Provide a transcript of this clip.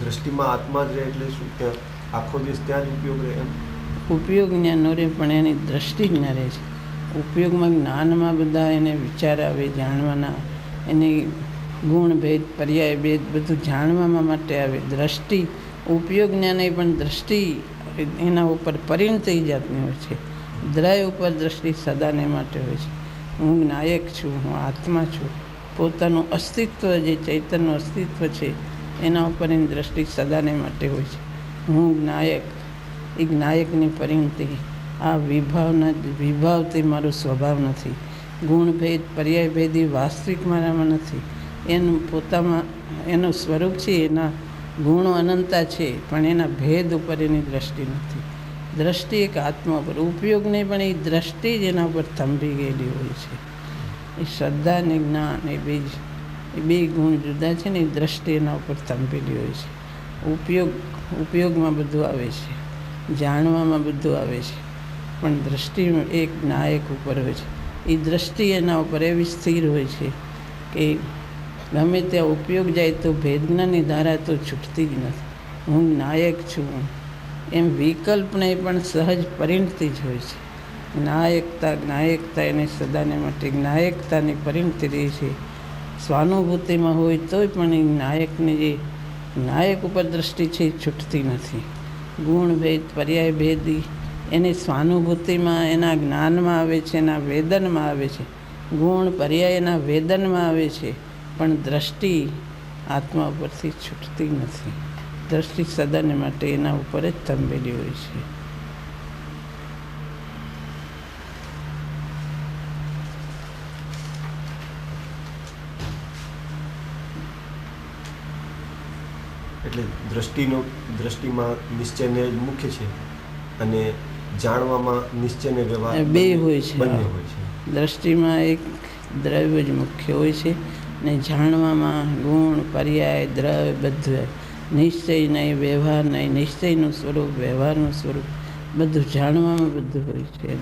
દ્રષ્ટિમાં આત્મા જ રહે એટલે શું ત્યાં આખો દિવસ ત્યાં જ ઉપયોગ રહે એમ? ઉપયોગ ત્યાં ન રહે પણ એની દ્રષ્ટિ જ ન રહે છે. ઉપયોગમાં જ્ઞાનમાં બધા એને વિચાર આવે જાણવાના, એની ગુણ ભેદ પર્યાય ભેદ બધું જાણવામાં માટે આવે. દ્રષ્ટિ ઉપયોગ જ્ઞાન એ પણ દ્રષ્ટિ એના ઉપર પરિણ થઈ જાતની હોય છે. દ્રય ઉપર દ્રષ્ટિ સદાને માટે હોય છે. હું નાયક છું, હું આત્મા છું, પોતાનું અસ્તિત્વ જે ચૈતન્યનું અસ્તિત્વ છે એના ઉપર એની દ્રષ્ટિ સદાને માટે હોય છે. હું જ્ઞાયક, એ જ્ઞાયકની પરિણતિ. આ વિભાવથી મારો સ્વભાવ નથી. ગુણભેદ પર્યાયભેદી વાસ્તવિક મારામાં નથી. એનું પોતામાં એનું સ્વરૂપ છે, એના ગુણો અનંતા છે, પણ એના ભેદ ઉપર એની દ્રષ્ટિ નથી. દ્રષ્ટિ એક આત્મા પર, ઉપયોગ નહીં પણ એ દ્રષ્ટિ જ એના ઉપર થંભી ગયેલી હોય છે. એ શ્રદ્ધા અને જ્ઞાન એ બે ગુણ જુદા છે ને, એ દ્રષ્ટિ એના ઉપર થંભેલી હોય છે. ઉપયોગમાં બધું આવે છે, જાણવામાં બધું આવે છે, પણ દ્રષ્ટિ એક નાયક ઉપર હોય છે. એ દ્રષ્ટિ એના ઉપર એવી સ્થિર હોય છે કે ગમે ત્યાં ઉપયોગ જાય તો ભેદજ્ઞાનની ધારા તો છૂટતી જ નથી. હું નાયક છું એમ વિકલ્પને પણ સહજ પરિણતિ જ હોય છે. જ્ઞાયકતા એને સદાને માટે જ્ઞાયકતાની પરિણતિ રહી છે. સ્વાનુભૂતિમાં હોય તોય પણ એ નાયકની જે નાયક ઉપર દ્રષ્ટિ છે એ છૂટતી નથી. ગુણભેદ પર્યાયભેદી એની સ્વાનુભૂતિમાં, એના જ્ઞાનમાં આવે છે, એના વેદનમાં આવે છે. ગુણ પર્યાય એના વેદનમાં આવે છે, પણ દ્રષ્ટિ આત્મા ઉપરથી છૂટતી નથી. દ્રષ્ટિ સદાને માટે એના ઉપર જ થંભેલી હોય છે. એટલે દ્રષ્ટિમાં નિશ્ચયને મુખ્ય છે અને જાણવામાં નિશ્ચયને વ્યવહાર બે હોય છે. બંને હોય છે. દ્રષ્ટિમાં એક દ્રવ્ય જ મુખ્ય હોય છે ને જાણવામાં ગુણ પર્યાય દ્રવ્ય બધું. નિશ્ચય નહીં, વ્યવહાર નહીં. નિશ્ચયનું સ્વરૂપ, વ્યવહારનું સ્વરૂપ બધું જાણવામાં બધું હોય છે.